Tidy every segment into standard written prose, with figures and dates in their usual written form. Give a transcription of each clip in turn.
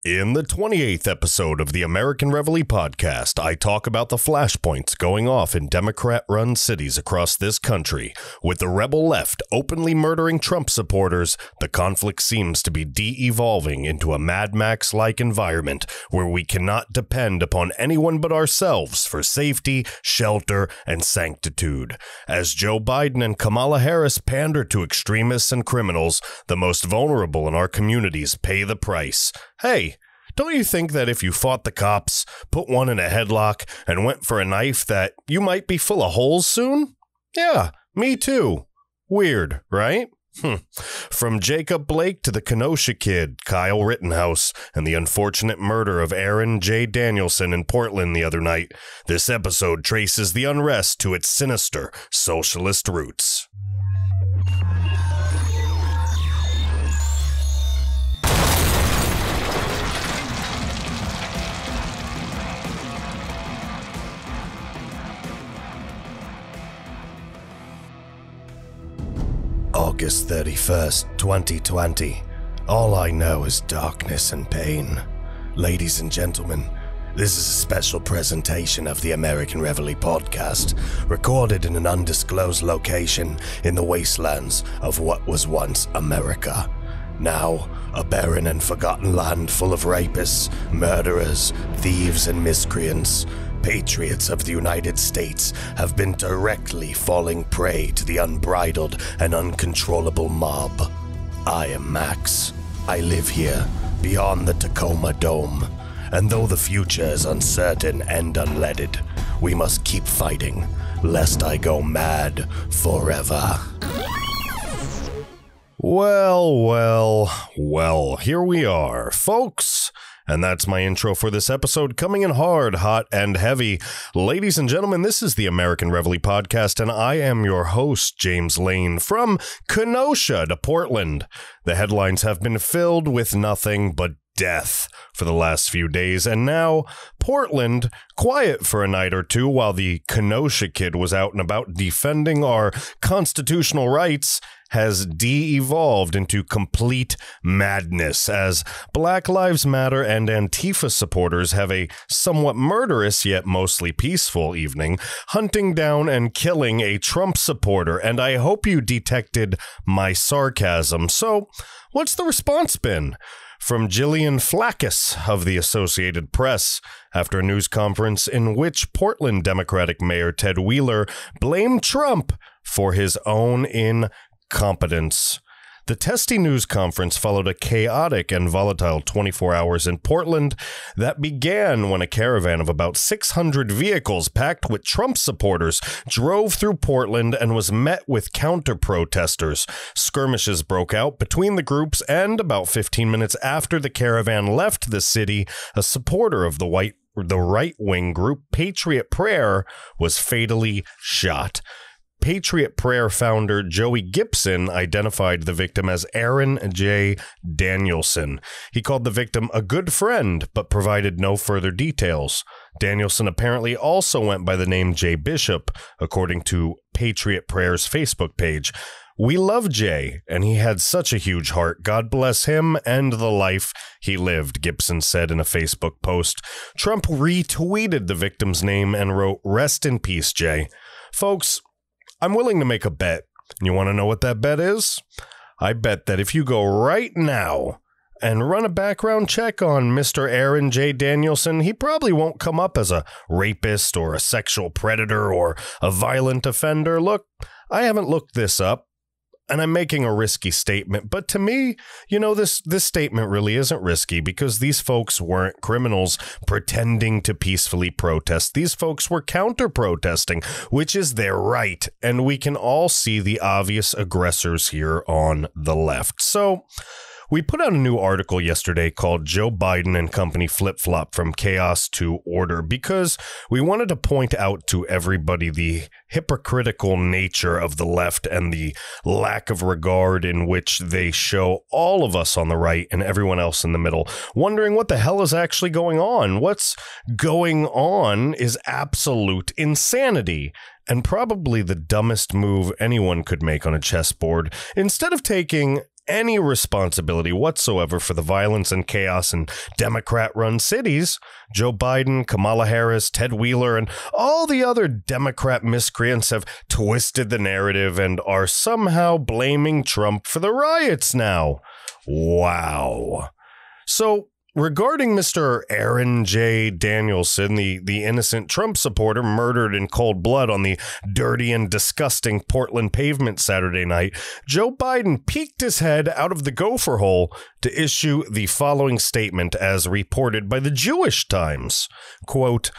In the 28th episode of the American Reveille Podcast, I talk about the flashpoints going off in Democrat-run cities across this country. With the rebel left openly murdering Trump supporters, the conflict seems to be de-evolving into a Mad Max-like environment where we cannot depend upon anyone but ourselves for safety, shelter, and sanctitude. As Joe Biden and Kamala Harris pander to extremists and criminals, the most vulnerable in our communities pay the price. Hey, don't you think that if you fought the cops, put one in a headlock, and went for a knife that you might be full of holes soon? Yeah, me too. Weird, right? From Jacob Blake to the Kenosha Kid, Kyle Rittenhouse, and the unfortunate murder of Aaron J. Danielson in Portland the other night, this episode traces the unrest to its sinister socialist roots. August 31st, 2020. All I know is darkness and pain. Ladies and gentlemen, this is a special presentation of the American Reveille Podcast, recorded in an undisclosed location in the wastelands of what was once America. Now, a barren and forgotten land full of rapists, murderers, thieves, and miscreants. Patriots of the United States have been directly falling prey to the unbridled and uncontrollable mob. I am Max. I live here, beyond the Tacoma Dome. And though the future is uncertain and unleaded, we must keep fighting, lest I go mad forever. Well, here we are, folks. And that's my intro for this episode, coming in hard, hot, and heavy. Ladies and gentlemen, this is the American Reveille Podcast, and I am your host, James Lane, from Kenosha to Portland. The headlines have been filled with nothing but death for the last few days, and now Portland, quiet for a night or two while the Kenosha Kid was out and about defending our constitutional rights, has de-evolved into complete madness as Black Lives Matter and Antifa supporters have a somewhat murderous yet mostly peaceful evening, hunting down and killing a Trump supporter, and I hope you detected my sarcasm. So, what's the response been? From Jillian Flackus of the Associated Press, after a news conference in which Portland Democratic Mayor Ted Wheeler blamed Trump for his own incompetence. The testy news conference followed a chaotic and volatile 24 hours in Portland that began when a caravan of about 600 vehicles packed with Trump supporters drove through Portland and was met with counter-protesters. Skirmishes broke out between the groups, and about 15 minutes after the caravan left the city, a supporter of the right-wing group Patriot Prayer was fatally shot. Patriot Prayer founder Joey Gibson identified the victim as Aaron J. Danielson. He called the victim a good friend, but provided no further details. Danielson apparently also went by the name Jay Bishop, according to Patriot Prayer's Facebook page. "We love Jay, and he had such a huge heart. God bless him and the life he lived," Gibson said in a Facebook post. Trump retweeted the victim's name and wrote, "Rest in peace, Jay." Folks, I'm willing to make a bet. You want to know what that bet is? I bet that if you go right now and run a background check on Mr. Aaron J. Danielson, he probably won't come up as a rapist or a sexual predator or a violent offender. Look, I haven't looked this up, and I'm making a risky statement, but to me, this statement really isn't risky because these folks weren't criminals pretending to peacefully protest. These folks were counter-protesting, which is their right, and we can all see the obvious aggressors here on the left. So, we put out a new article yesterday called Joe Biden and Company Flip-Flop from Chaos to Order because we wanted to point out to everybody the hypocritical nature of the left and the lack of regard in which they show all of us on the right and everyone else in the middle, wondering what the hell is actually going on. What's going on is absolute insanity. And probably the dumbest move anyone could make on a chessboard. Instead of taking any responsibility whatsoever for the violence and chaos in Democrat-run cities, Joe Biden, Kamala Harris, Ted Wheeler, and all the other Democrat miscreants have twisted the narrative and are somehow blaming Trump for the riots now. Wow. So, regarding Mr. Aaron J. Danielson, the innocent Trump supporter murdered in cold blood on the dirty and disgusting Portland pavement Saturday night, Joe Biden peeked his head out of the gopher hole to issue the following statement as reported by the Jewish Times. Quote,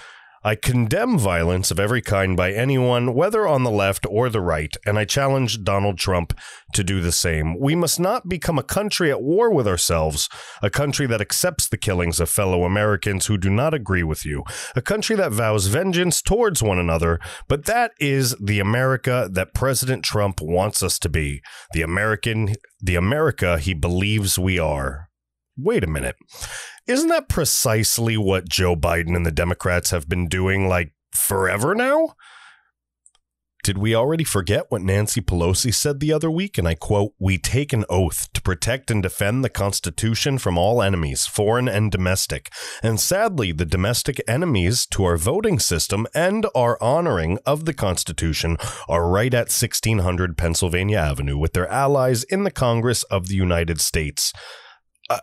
I condemn violence of every kind by anyone, whether on the left or the right, and I challenge Donald Trump to do the same. We must not become a country at war with ourselves, a country that accepts the killings of fellow Americans who do not agree with you, a country that vows vengeance towards one another, but that is the America that President Trump wants us to be, the America he believes we are. Wait a minute. Isn't that precisely what Joe Biden and the Democrats have been doing, like, forever now? Did we already forget what Nancy Pelosi said the other week? And I quote, we take an oath to protect and defend the Constitution from all enemies, foreign and domestic. And sadly, the domestic enemies to our voting system and our honoring of the Constitution are right at 1600 Pennsylvania Avenue with their allies in the Congress of the United States.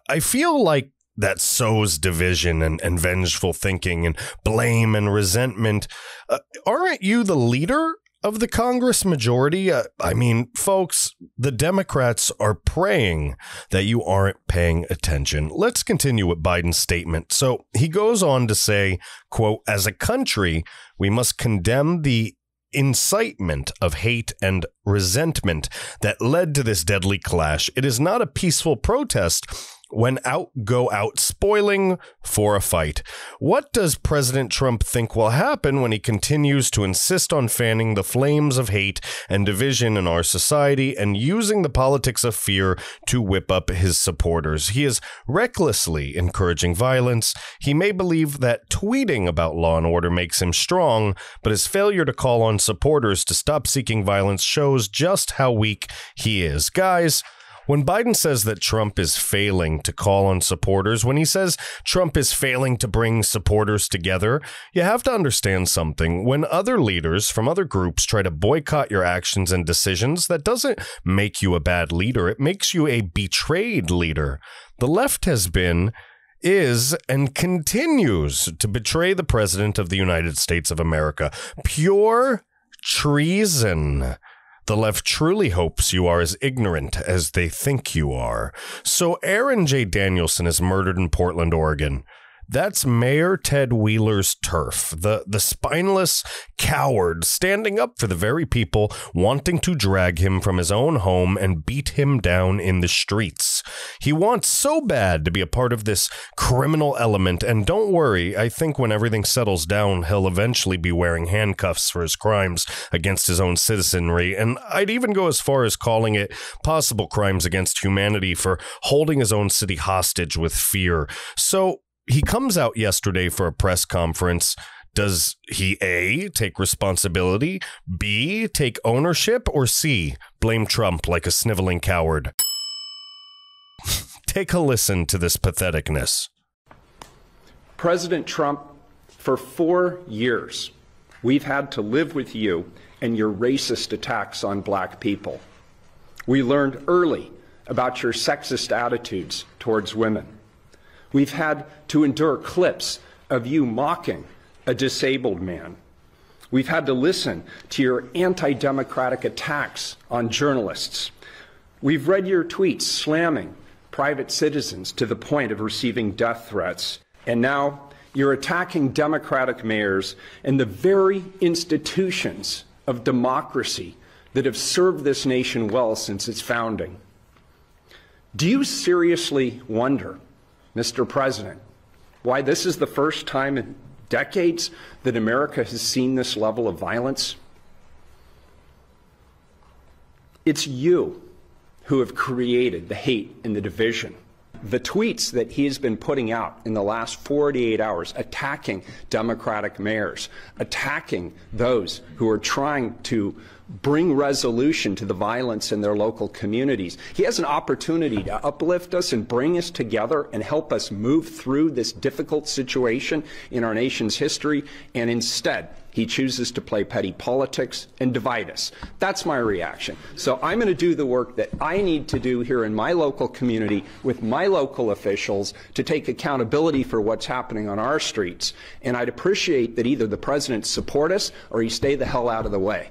I feel like that sows division and vengeful thinking and blame and resentment. Aren't you the leader of the Congress majority? I mean, folks, the Democrats are praying that you aren't paying attention. Let's continue with Biden's statement. So he goes on to say, quote, as a country, we must condemn the incitement of hate and resentment that led to this deadly clash. It is not a peaceful protest when go out spoiling for a fight. What does President Trump think will happen when he continues to insist on fanning the flames of hate and division in our society and using the politics of fear to whip up his supporters? He is recklessly encouraging violence. He may believe that tweeting about law and order makes him strong, but his failure to call on supporters to stop seeking violence shows just how weak he is. Guys, when Biden says that Trump is failing to call on supporters, when he says Trump is failing to bring supporters together, you have to understand something. When other leaders from other groups try to boycott your actions and decisions, that doesn't make you a bad leader. It makes you a betrayed leader. The left has been, is, and continues to betray the President of the United States of America. Pure treason. The left truly hopes you are as ignorant as they think you are. So Aaron J. Danielson is murdered in Portland, Oregon. That's Mayor Ted Wheeler's turf, the spineless coward standing up for the very people wanting to drag him from his own home and beat him down in the streets. He wants so bad to be a part of this criminal element, and don't worry, I think when everything settles down, he'll eventually be wearing handcuffs for his crimes against his own citizenry, and I'd even go as far as calling it possible crimes against humanity for holding his own city hostage with fear. So he comes out yesterday for a press conference. Does he A, take responsibility, B, take ownership, or C, blame Trump like a sniveling coward? Take a listen to this patheticness. President Trump, for 4 years, we've had to live with you and your racist attacks on black people. We learned early about your sexist attitudes towards women. We've had to endure clips of you mocking a disabled man. We've had to listen to your anti-democratic attacks on journalists. We've read your tweets slamming private citizens to the point of receiving death threats. And now you're attacking Democratic mayors and the very institutions of democracy that have served this nation well since its founding. Do you seriously wonder, Mr. President, why this is the first time in decades that America has seen this level of violence? It's you who have created the hate and the division. The tweets that he has been putting out in the last 48 hours, attacking Democratic mayors, attacking those who are trying to bring resolution to the violence in their local communities. He has an opportunity to uplift us and bring us together and help us move through this difficult situation in our nation's history, and instead, he chooses to play petty politics and divide us. That's my reaction. So I'm going to do the work that I need to do here in my local community with my local officials to take accountability for what's happening on our streets. And I'd appreciate that either the president support us or he stay the hell out of the way.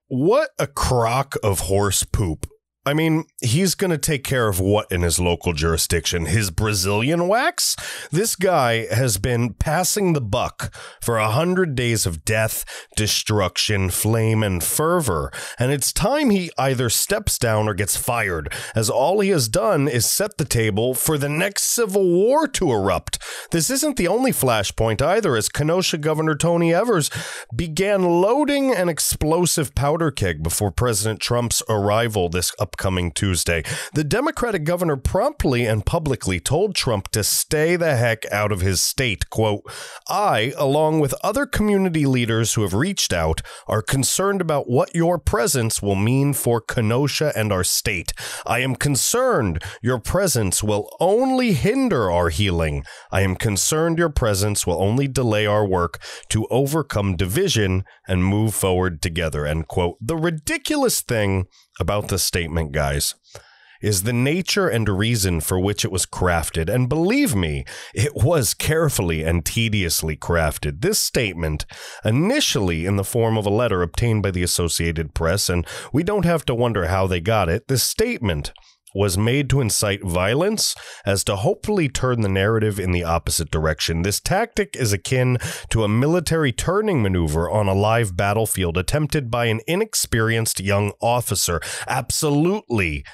What a crock of horse poop. I mean, he's going to take care of what in his local jurisdiction? His Brazilian wax? This guy has been passing the buck for 100 days of death, destruction, flame, and fervor. And it's time he either steps down or gets fired, as all he has done is set the table for the next civil war to erupt. This isn't the only flashpoint either, as Kenosha Governor Tony Evers began loading an explosive powder keg before President Trump's arrival this upcoming Tuesday. The Democratic governor promptly and publicly told Trump to stay the heck out of his state. Quote, I, along with other community leaders who have reached out, are concerned about what your presence will mean for Kenosha and our state. I am concerned your presence will only hinder our healing. I am concerned your presence will only delay our work to overcome division and move forward together. End quote. The ridiculous thing about the statement, guys, is the nature and reason for which it was crafted. And believe me, it was carefully and tediously crafted. This statement, initially in the form of a letter obtained by the Associated Press, and we don't have to wonder how they got it, this statement was made to incite violence as to hopefully turn the narrative in the opposite direction. This tactic is akin to a military turning maneuver on a live battlefield attempted by an inexperienced young officer. Absolutely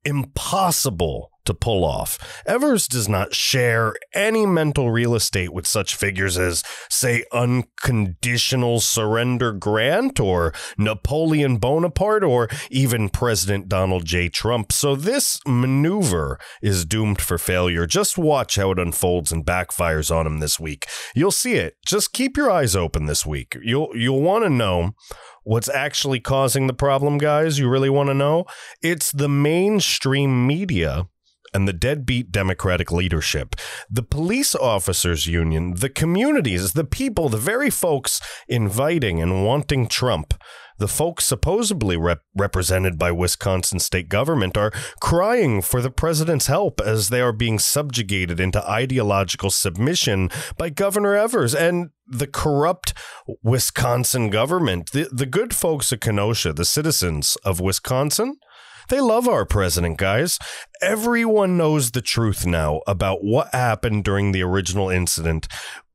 impossible to pull off. Evers does not share any mental real estate with such figures as, say, unconditional surrender Grant or Napoleon Bonaparte or even President Donald J. Trump. So this maneuver is doomed for failure. Just watch how it unfolds and backfires on him this week. You'll see it. Just keep your eyes open this week. You'll want to know what's actually causing the problem, guys. You really want to know? It's the mainstream media and the deadbeat Democratic leadership, the police officers union, the communities, the people, the very folks inviting and wanting Trump, the folks supposedly represented by Wisconsin state government are crying for the president's help as they are being subjugated into ideological submission by Governor Evers and the corrupt Wisconsin government. The good folks of Kenosha, the citizens of Wisconsin, they love our president, guys. Everyone knows the truth now about what happened during the original incident.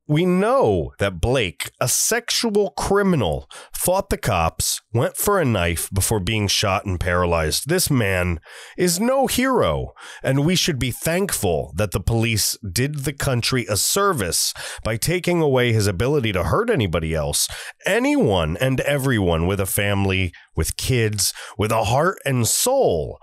We know that Blake, a sexual criminal, fought the cops, went for a knife before being shot and paralyzed. This man is no hero, and we should be thankful that the police did the country a service by taking away his ability to hurt anybody else. Anyone and everyone with a family, with kids, with a heart and soul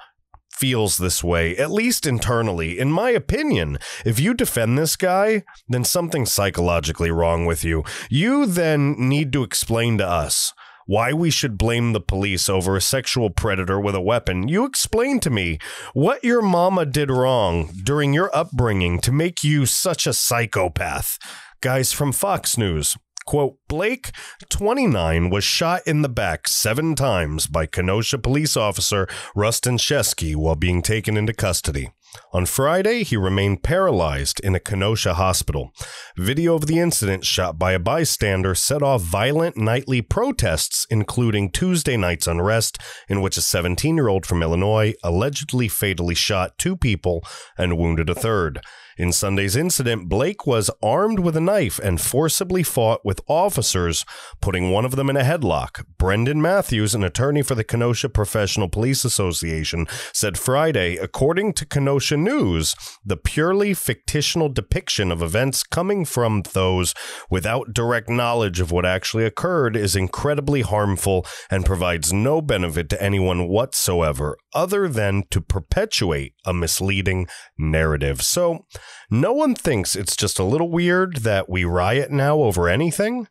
feels this way, at least internally. In my opinion, if you defend this guy, then something's psychologically wrong with you. You then need to explain to us why we should blame the police over a sexual predator with a weapon. You explain to me what your mama did wrong during your upbringing to make you such a psychopath. Guys from Fox News. Quote, Blake, 29, was shot in the back 7 times by Kenosha police officer Rustin Shesky while being taken into custody. On Friday, he remained paralyzed in a Kenosha hospital. Video of the incident shot by a bystander set off violent nightly protests, including Tuesday night's unrest, in which a 17-year-old from Illinois allegedly fatally shot 2 people and wounded a 3rd. In Sunday's incident, Blake was armed with a knife and forcibly fought with officers, putting one of them in a headlock. Brendan Matthews, an attorney for the Kenosha Professional Police Association, said Friday, according to Kenosha News, the purely fictional depiction of events coming from those without direct knowledge of what actually occurred is incredibly harmful and provides no benefit to anyone whatsoever, other than to perpetuate a misleading narrative. So, no one thinks it's just a little weird that we riot now over anything.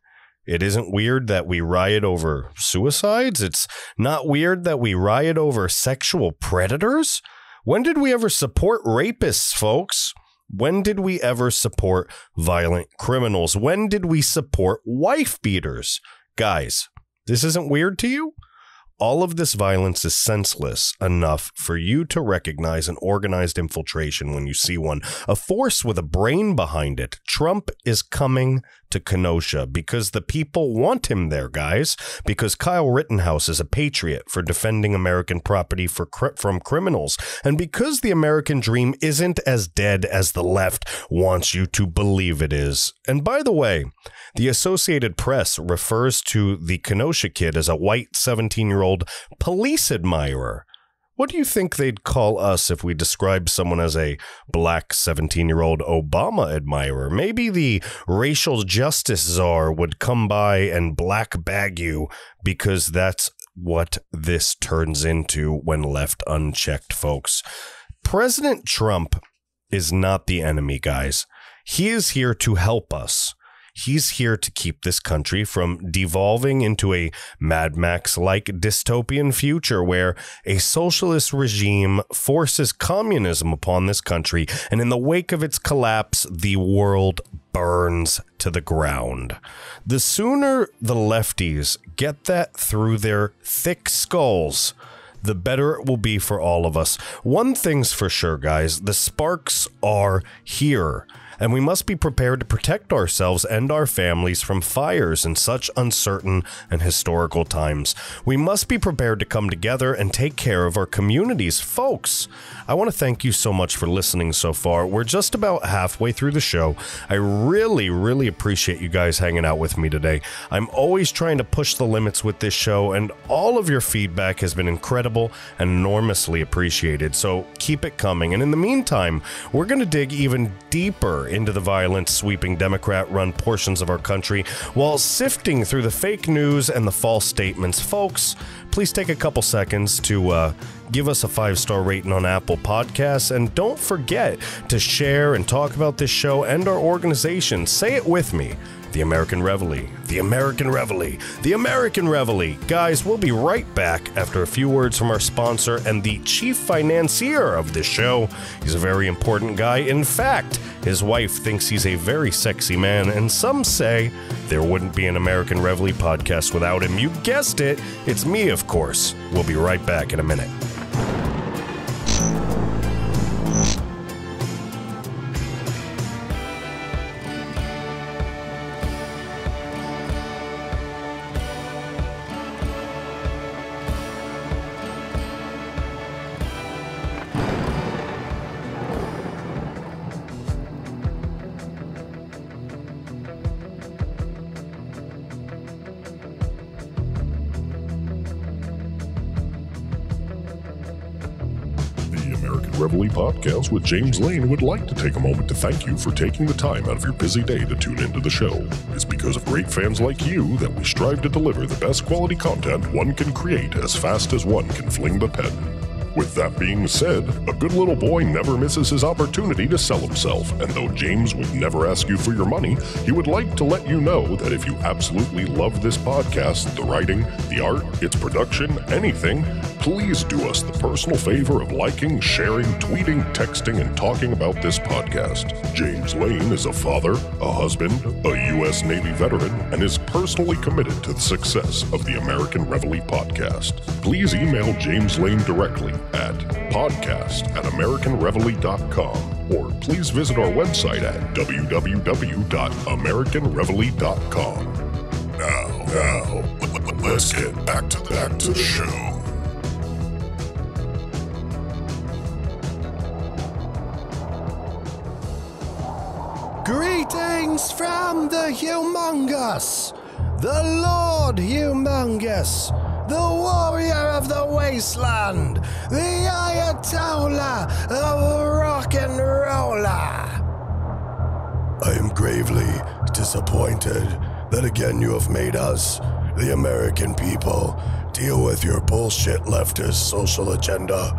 It isn't weird that we riot over suicides. It's not weird that we riot over sexual predators. When did we ever support rapists, folks? When did we ever support violent criminals? When did we support wife beaters? Guys, this isn't weird to you? All of this violence is senseless enough for you to recognize an organized infiltration when you see one, a force with a brain behind it. Trump is coming to Kenosha because the people want him there, guys, because Kyle Rittenhouse is a patriot for defending American property from criminals, and because the American dream isn't as dead as the left wants you to believe it is. And by the way, the Associated Press refers to the Kenosha Kid as a white 17-year-old police admirer. What do you think they'd call us if we described someone as a black 17-year-old Obama admirer? Maybe the racial justice czar would come by and black bag you, because that's what this turns into when left unchecked, folks. President Trump is not the enemy, guys. He is here to help us. He's here to keep this country from devolving into a Mad Max-like dystopian future where a socialist regime forces communism upon this country, and in the wake of its collapse, the world burns to the ground. The sooner the lefties get that through their thick skulls, the better it will be for all of us. One thing's for sure, guys, the sparks are here. And we must be prepared to protect ourselves and our families from fires in such uncertain and historical times. We must be prepared to come together and take care of our communities. Folks, I want to thank you so much for listening so far. We're just about halfway through the show. I really appreciate you guys hanging out with me today. I'm always trying to push the limits with this show, and all of your feedback has been incredible and enormously appreciated. So keep it coming. And in the meantime, we're going to dig even deeper into the violence sweeping Democrat-run portions of our country while sifting through the fake news and the false statements. Folks, please take a couple seconds to give us a 5-star rating on Apple Podcasts, and don't forget to share and talk about this show and our organization. Say it with me. The American Reveille. The American Reveille. The American Reveille. Guys, we'll be right back after a few words from our sponsor and the chief financier of this show. He's a very important guy. In fact, his wife thinks he's a very sexy man, and some say there wouldn't be an American Reveille podcast without him. You guessed it. It's me, of course. We'll be right back in a minute. Reveille Podcast with James Lane would like to take a moment to thank you for taking the time out of your busy day to tune into the show. It's because of great fans like you that we strive to deliver the best quality content one can create as fast as one can fling the pen. With that being said, a good little boy never misses his opportunity to sell himself, and though James would never ask you for your money, he would like to let you know that if you absolutely love this podcast, the writing, the art, its production, anything, please do us the personal favor of liking, sharing, tweeting, texting, and talking about this podcast. James Lane is a father, a husband, a U.S. Navy veteran, and is personally committed to the success of the American Reveille Podcast. Please email James Lane directly at podcast@AmericanReveille.com, or please visit our website at www.AmericanReveille.com. Now, let's get back to the show. Greetings from the humongous, the Lord Humongous, the warrior of the wasteland, the Ayatollah of rock and roller. I am gravely disappointed that again you have made us, the American people, deal with your bullshit leftist social agenda.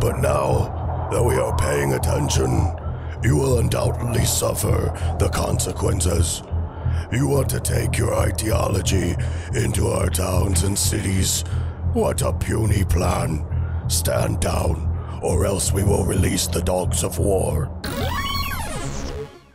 But now that we are paying attention, you will undoubtedly suffer the consequences. You want to take your ideology into our towns and cities? What a puny plan. Stand down, or else we will release the dogs of war.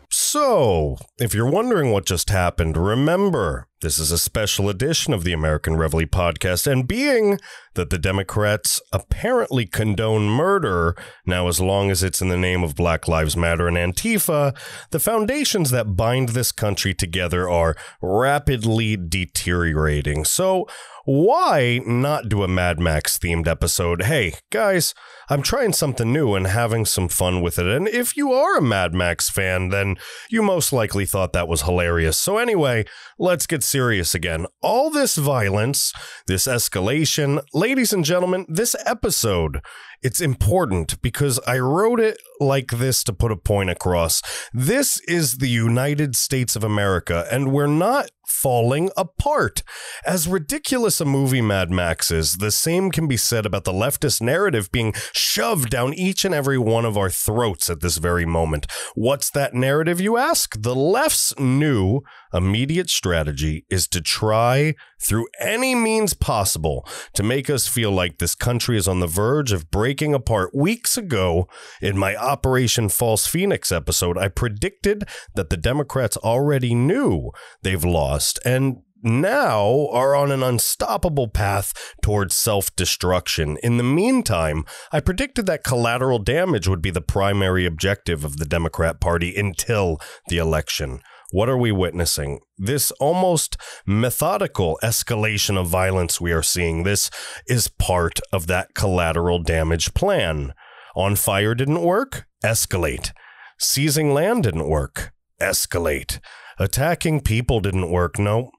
So, if you're wondering what just happened, remember, this is a special edition of the American Reveille Podcast, and being that the Democrats apparently condone murder, now as long as it's in the name of Black Lives Matter and Antifa, the foundations that bind this country together are rapidly deteriorating. So, why not do a Mad Max-themed episode? Hey, guys, I'm trying something new and having some fun with it, and if you are a Mad Max fan, then you most likely thought that was hilarious. So anyway, let's get serious again. All this violence, this escalation, ladies and gentlemen, this episode, it's important because I wrote it like this to put a point across. This is the United States of America, and we're not falling apart. As ridiculous a movie Mad Max is, the same can be said about the leftist narrative being shoved down each and every one of our throats at this very moment. What's that narrative, you ask? The left's new immediate strategy is to try through any means possible to make us feel like this country is on the verge of breaking apart. Weeks ago, in my Operation False Phoenix episode, I predicted that the Democrats already knew they've lost and now are on an unstoppable path towards self-destruction. In the meantime, I predicted that collateral damage would be the primary objective of the Democrat Party until the election. What are we witnessing? This almost methodical escalation of violence we are seeing. This is part of that collateral damage plan. On fire didn't work? Escalate. Seizing land didn't work? Escalate. Attacking people didn't work? No.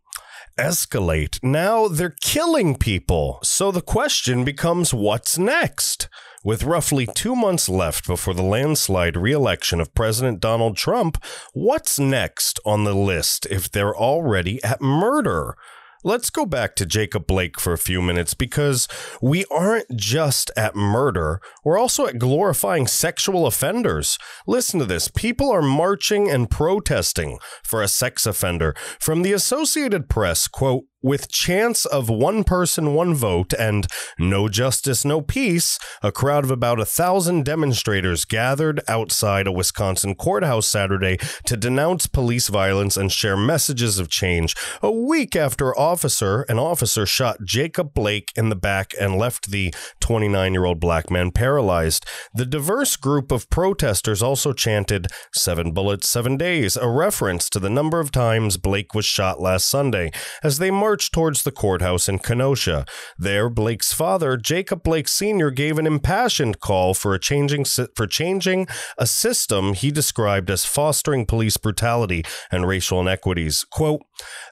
Escalate. Now they're killing people. So the question becomes, what's next? With roughly 2 months left before the landslide re-election of President Donald Trump, what's next on the list if they're already at murder? Let's go back to Jacob Blake for a few minutes because we aren't just at murder, we're also at glorifying sexual offenders. Listen to this. People are marching and protesting for a sex offender. From the Associated Press, quote, with chants of one person, one vote, and no justice, no peace, a crowd of about 1,000 demonstrators gathered outside a Wisconsin courthouse Saturday to denounce police violence and share messages of change. A week after an officer shot Jacob Blake in the back and left the 29-year-old black man paralyzed. The diverse group of protesters also chanted 7 bullets, 7 days, a reference to the number of times Blake was shot last Sunday, as they marched towards the courthouse in Kenosha. There, Blake's father, Jacob Blake Sr., gave an impassioned call for changing a system he described as fostering police brutality and racial inequities. Quote,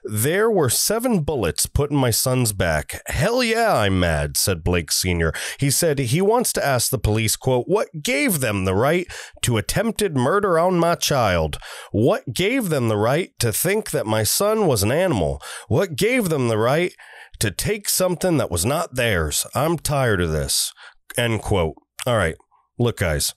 there were 7 bullets put in my son's back. Hell yeah, I'm mad, said Blake Sr. He said he wants to ask the police, quote, what gave them the right to attempted murder on my child? What gave them the right to think that my son was an animal? What gave them the right to take something that was not theirs? I'm tired of this. End quote. All right. Look, guys,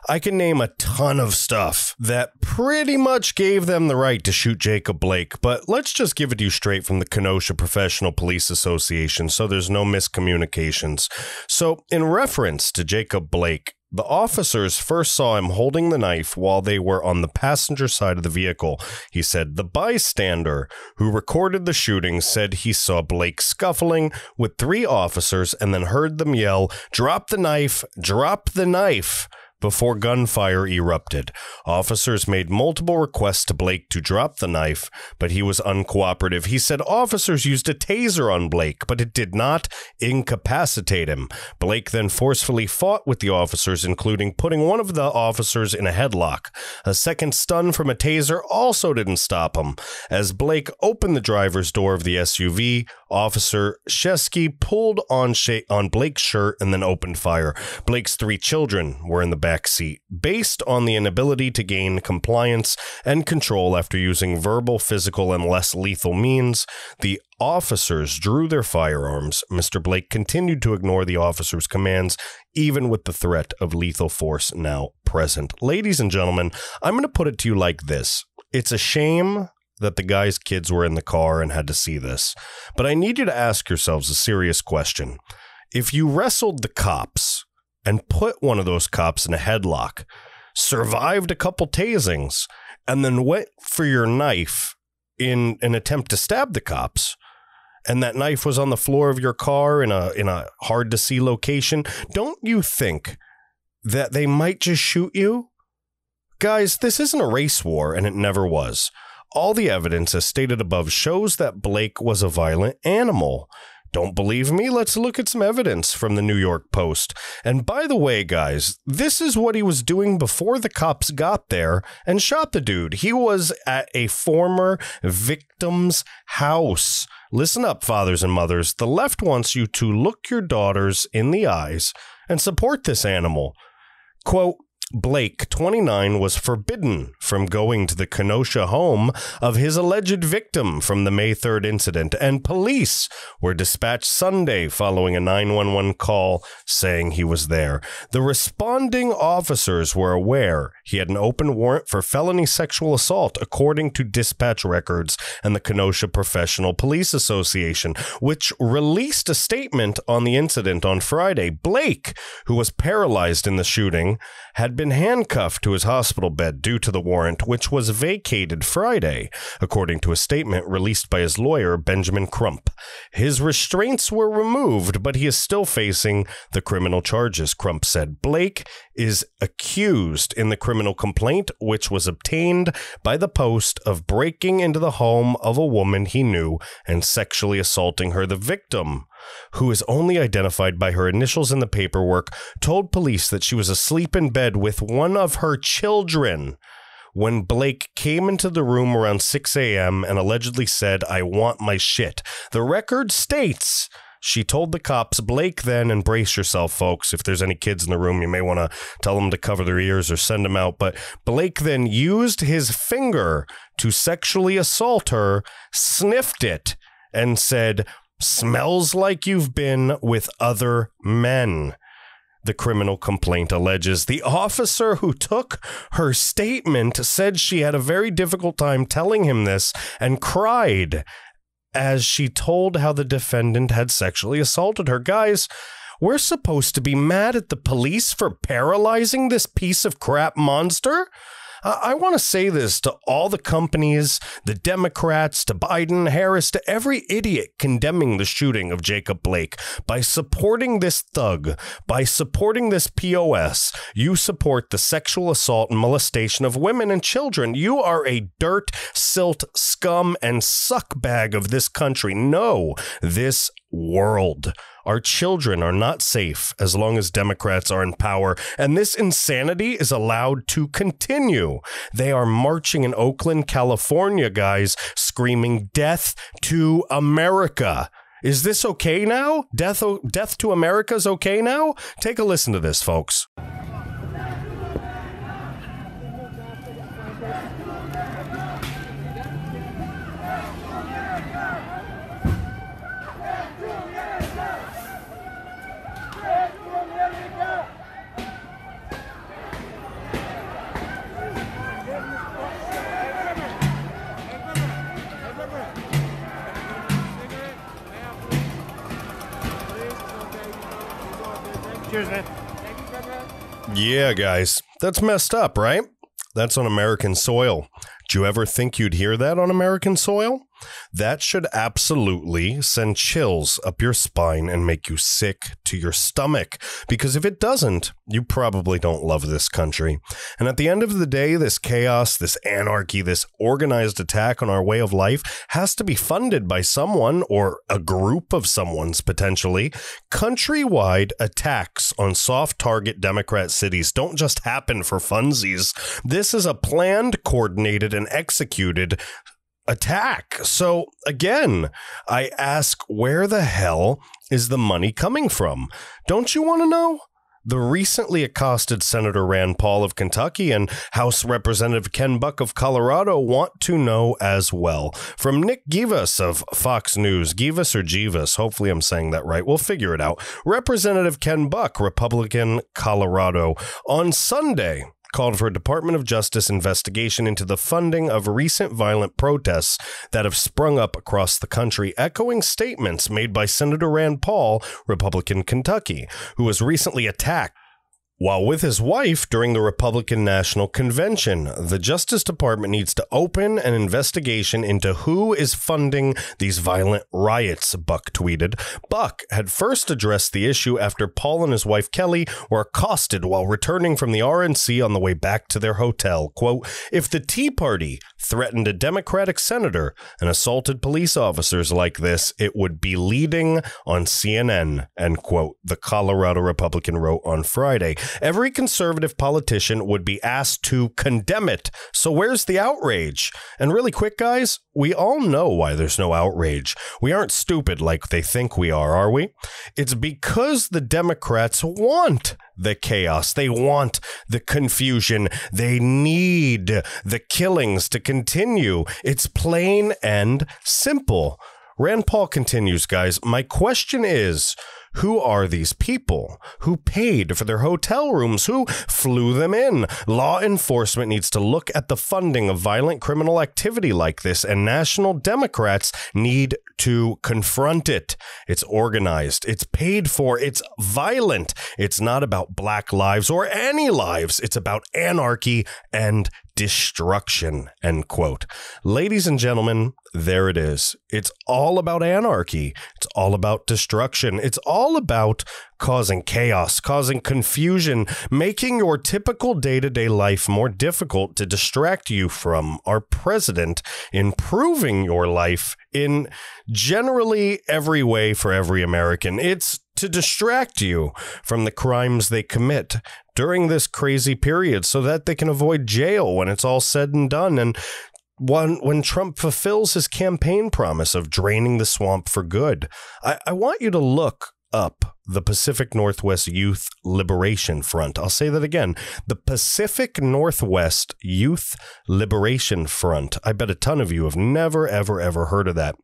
I can name a ton of stuff that pretty much gave them the right to shoot Jacob Blake, but let's just give it to you straight from the Kenosha Professional Police Association so there's no miscommunications. So, in reference to Jacob Blake, the officers first saw him holding the knife while they were on the passenger side of the vehicle. He said the bystander who recorded the shooting said he saw Blake scuffling with 3 officers and then heard them yell, "Drop the knife, drop the knife," before gunfire erupted. Officers made multiple requests to Blake to drop the knife, but he was uncooperative. He said officers used a taser on Blake, but it did not incapacitate him. Blake then forcefully fought with the officers, including putting one of the officers in a headlock. A second stun from a taser also didn't stop him. As Blake opened the driver's door of the SUV, Officer Shesky pulled on Blake's shirt and then opened fire. Blake's 3 children were in the back seat. Based on the inability to gain compliance and control after using verbal, physical, and less lethal means, the officers drew their firearms. Mr. Blake continued to ignore the officers' commands, even with the threat of lethal force now present. Ladies and gentlemen, I'm going to put it to you like this. It's a shame that the guy's kids were in the car and had to see this, but I need you to ask yourselves a serious question. If you wrestled the cops and put one of those cops in a headlock, survived a couple tasings, and then went for your knife in an attempt to stab the cops, and that knife was on the floor of your car in a hard to see location, don't you think that they might just shoot you? Guys, this isn't a race war, and it never was. All the evidence, as stated above, shows that Blake was a violent animal. Don't believe me? Let's look at some evidence from the New York Post. And by the way, guys, this is what he was doing before the cops got there and shot the dude. He was at a former victim's house. Listen up, fathers and mothers. The left wants you to look your daughters in the eyes and support this animal. Quote, Blake, 29, was forbidden from going to the Kenosha home of his alleged victim from the May 3rd incident, and police were dispatched Sunday following a 911 call saying he was there. The responding officers were aware he had an open warrant for felony sexual assault, according to dispatch records and the Kenosha Professional Police Association, which released a statement on the incident on Friday. Blake, who was paralyzed in the shooting, had been handcuffed to his hospital bed due to the warrant, which was vacated Friday, according to a statement released by his lawyer, Benjamin Crump. His restraints were removed, but he is still facing the criminal charges, Crump said. Blake is accused in the criminal complaint, which was obtained by the Post, of breaking into the home of a woman he knew and sexually assaulting her. The victim, who is only identified by her initials in the paperwork, told police that she was asleep in bed with one of her children when Blake came into the room around 6 a.m. and allegedly said, "I want my shit." The record states she told the cops, Blake then, and brace yourself, folks, if there's any kids in the room, you may want to tell them to cover their ears or send them out, but Blake then used his finger to sexually assault her, sniffed it, and said, "Smells like you've been with other men." The criminal complaint alleges. The officer who took her statement said she had a very difficult time telling him this and cried as she told how the defendant had sexually assaulted her. Guys, we're supposed to be mad at the police for paralyzing this piece of crap monster? I want to say this to all the companies, the Democrats, to Biden, Harris, to every idiot condemning the shooting of Jacob Blake. By supporting this thug, by supporting this POS, you support the sexual assault and molestation of women and children. You are a dirt, silt, scum, and suckbag of this country. No, this world. Our children are not safe as long as Democrats are in power, and this insanity is allowed to continue. They are marching in Oakland, California, guys, screaming death to America. Is this okay now? Death to America is okay now? Take a listen to this, folks. Cheers, man. Yeah, guys, that's messed up, right? That's on American soil. Do you ever think you'd hear that on American soil? That should absolutely send chills up your spine and make you sick to your stomach, because if it doesn't, you probably don't love this country. And at the end of the day, this chaos, this anarchy, this organized attack on our way of life has to be funded by someone or a group of someone's potentially. Countrywide attacks on soft target Democrat cities don't just happen for funsies. This is a planned, coordinated, and executed attack. So again, I ask, where the hell is the money coming from? Don't you want to know? The recently accosted Senator Rand Paul of Kentucky and House Representative Ken Buck of Colorado want to know as well. From Nick Givas of Fox News, Givas or Jivas, hopefully I'm saying that right, we'll figure it out. Representative Ken Buck, Republican, Colorado, on Sunday, called for a Department of Justice investigation into the funding of recent violent protests that have sprung up across the country, echoing statements made by Senator Rand Paul, Republican Kentucky, who was recently attacked while with his wife during the Republican National Convention. The Justice Department needs to open an investigation into who is funding these violent riots, Buck tweeted. Buck had first addressed the issue after Paul and his wife Kelly were accosted while returning from the RNC on the way back to their hotel. Quote, if the Tea Party threatened a Democratic senator and assaulted police officers like this, it would be leading on CNN, end quote, the Colorado Republican wrote on Friday. Every conservative politician would be asked to condemn it. So where's the outrage? And really quick, guys, we all know why there's no outrage. We aren't stupid like they think we are we? It's because the Democrats want the chaos. They want the confusion. They need the killings to continue. It's plain and simple. Rand Paul continues, guys. My question is, who are these people? Who paid for their hotel rooms? Who flew them in? Law enforcement needs to look at the funding of violent criminal activity like this, and national Democrats need to confront it. It's organized. It's paid for. It's violent. It's not about black lives or any lives. It's about anarchy and destruction, end quote. Ladies and gentlemen, there it is. It's all about anarchy. It's all about destruction. It's all about causing chaos, causing confusion, making your typical day-to-day life more difficult to distract you from our president, improving your life in generally every way for every American. It's to distract you from the crimes they commit during this crazy period so that they can avoid jail when it's all said and done. And when Trump fulfills his campaign promise of draining the swamp for good, I want you to look up the Pacific Northwest Youth Liberation Front. I'll say that again. The Pacific Northwest Youth Liberation Front. I bet a ton of you have never, ever heard of that.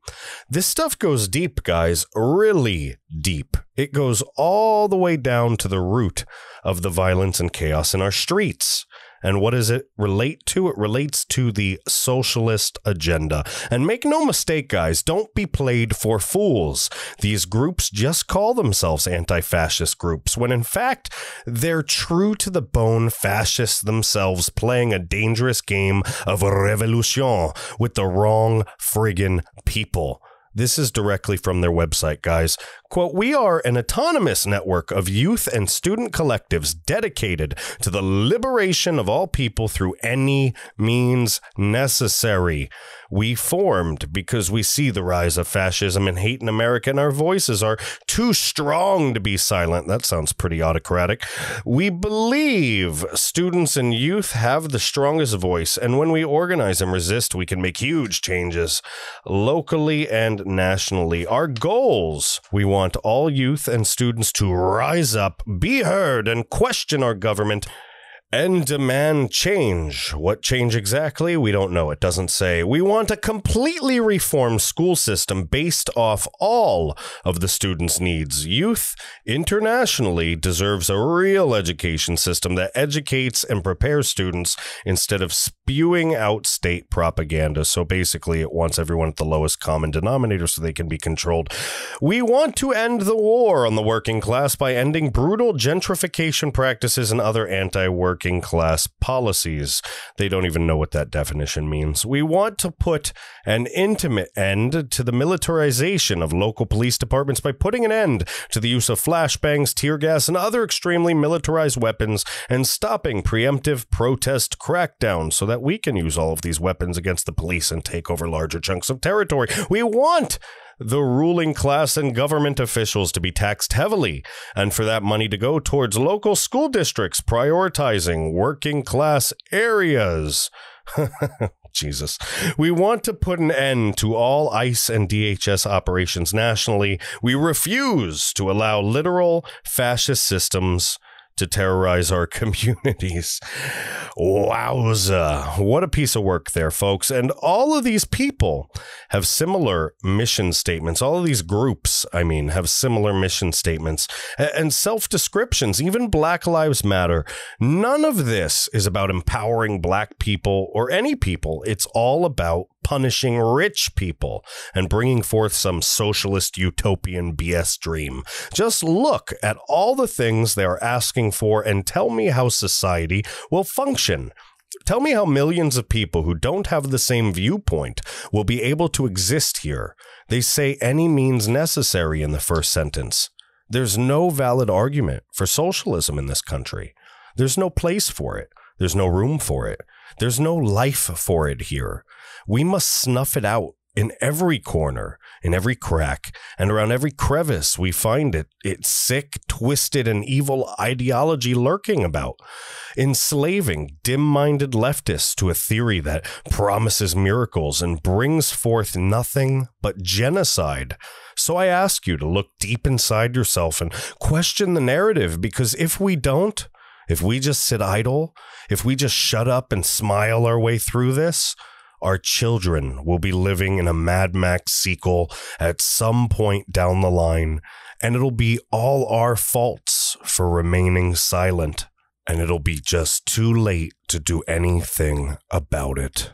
This stuff goes deep, guys, really deep. It goes all the way down to the root of the violence and chaos in our streets. And what does it relate to? It relates to the socialist agenda. And make no mistake, guys, don't be played for fools. These groups just call themselves anti-fascist groups, when in fact, they're true to the bone fascists themselves, playing a dangerous game of revolution with the wrong friggin' people. This is directly from their website, guys. Quote, we are an autonomous network of youth and student collectives dedicated to the liberation of all people through any means necessary. We formed because we see the rise of fascism and hate in America, and our voices are too strong to be silent. That sounds pretty autocratic. We believe students and youth have the strongest voice, and when we organize and resist, we can make huge changes locally and nationally. Our goals: we want all youth and students to rise up, be heard, and question our government and demand change. What change exactly? We don't know. It doesn't say. We want a completely reformed school system based off all of the students' needs. Youth internationally deserves a real education system that educates and prepares students instead of spewing out state propaganda. So basically, it wants everyone at the lowest common denominator so they can be controlled. We want to end the war on the working class by ending brutal gentrification practices and other anti-working class policies. They don't even know what that definition means. We want to put an intimate end to the militarization of local police departments by putting an end to the use of flashbangs, tear gas, and other extremely militarized weapons, and stopping preemptive protest crackdowns so that we can use all of these weapons against the police and take over larger chunks of territory. We want the ruling class and government officials to be taxed heavily, and for that money to go towards local school districts prioritizing working class areas. Jesus. We want to put an end to all ICE and DHS operations nationally. We refuse to allow literal fascist systems to terrorize our communities. Wowza. What a piece of work there, folks. And all of these people have similar mission statements. All of these groups, have similar mission statements and self-descriptions. Even Black Lives Matter. None of this is about empowering black people or any people. It's all about punishing rich people and bringing forth some socialist utopian BS dream. Just look at all the things they are asking for and tell me how society will function. Tell me how millions of people who don't have the same viewpoint will be able to exist here. They say any means necessary in the first sentence. There's no valid argument for socialism in this country. There's no place for it. There's no room for it. There's no life for it here. We must snuff it out in every corner, in every crack, and around every crevice we find it. It's sick, twisted, and evil ideology lurking about, enslaving dim-minded leftists to a theory that promises miracles and brings forth nothing but genocide. So I ask you to look deep inside yourself and question the narrative, because if we don't, if we just sit idle, if we just shut up and smile our way through this, our children will be living in a Mad Max sequel at some point down the line, and it'll be all our faults for remaining silent, and it'll be just too late to do anything about it.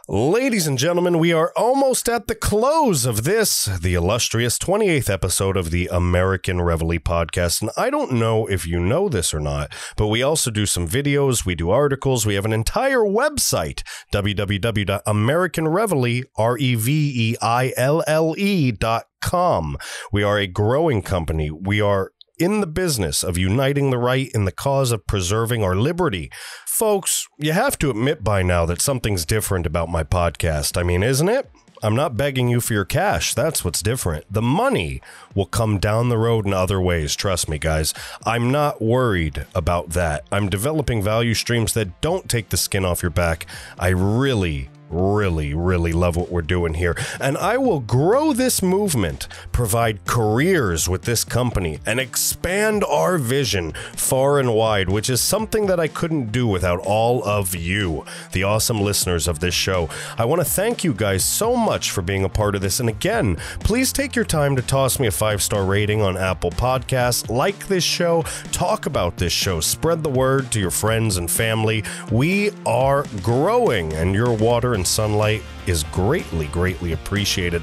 Ladies and gentlemen, we are almost at the close of this, the illustrious 28th episode of the American Reveille Podcast. And I don't know if you know this or not, but we also do some videos, we do articles, we have an entire website, www.americanreveille.com. We are a growing company. We are in the business of uniting the right in the cause of preserving our liberty. Folks, you have to admit by now that something's different about my podcast. Isn't it? I'm not begging you for your cash. That's what's different. The money will come down the road in other ways. Trust me, guys. I'm not worried about that. I'm developing value streams that don't take the skin off your back. I really love what we're doing here, and I will grow this movement, provide careers with this company, and expand our vision far and wide, which is something that I couldn't do without all of you, the awesome listeners of this show. I want to thank you guys so much for being a part of this, and again, please take your time to toss me a 5-star rating on Apple Podcasts, like this show, talk about this show, spread the word to your friends and family. We are growing, and your water and sunlight is greatly appreciated.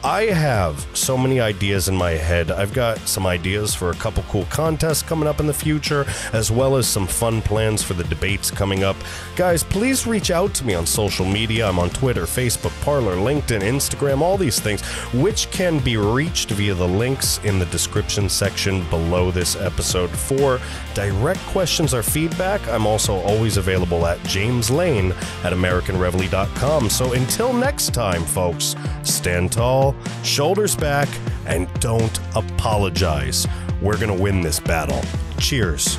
I have so many ideas in my head. I've got some ideas for a couple cool contests coming up in the future, as well as some fun plans for the debates coming up. Guys, please reach out to me on social media. I'm on Twitter, Facebook, Parler, LinkedIn, Instagram, all these things, which can be reached via the links in the description section below this episode. For direct questions or feedback, I'm also always available at jameslane@AmericanReveille.com. So until next time, folks, stand tall, shoulders back, and don't apologize. We're going to win this battle. Cheers.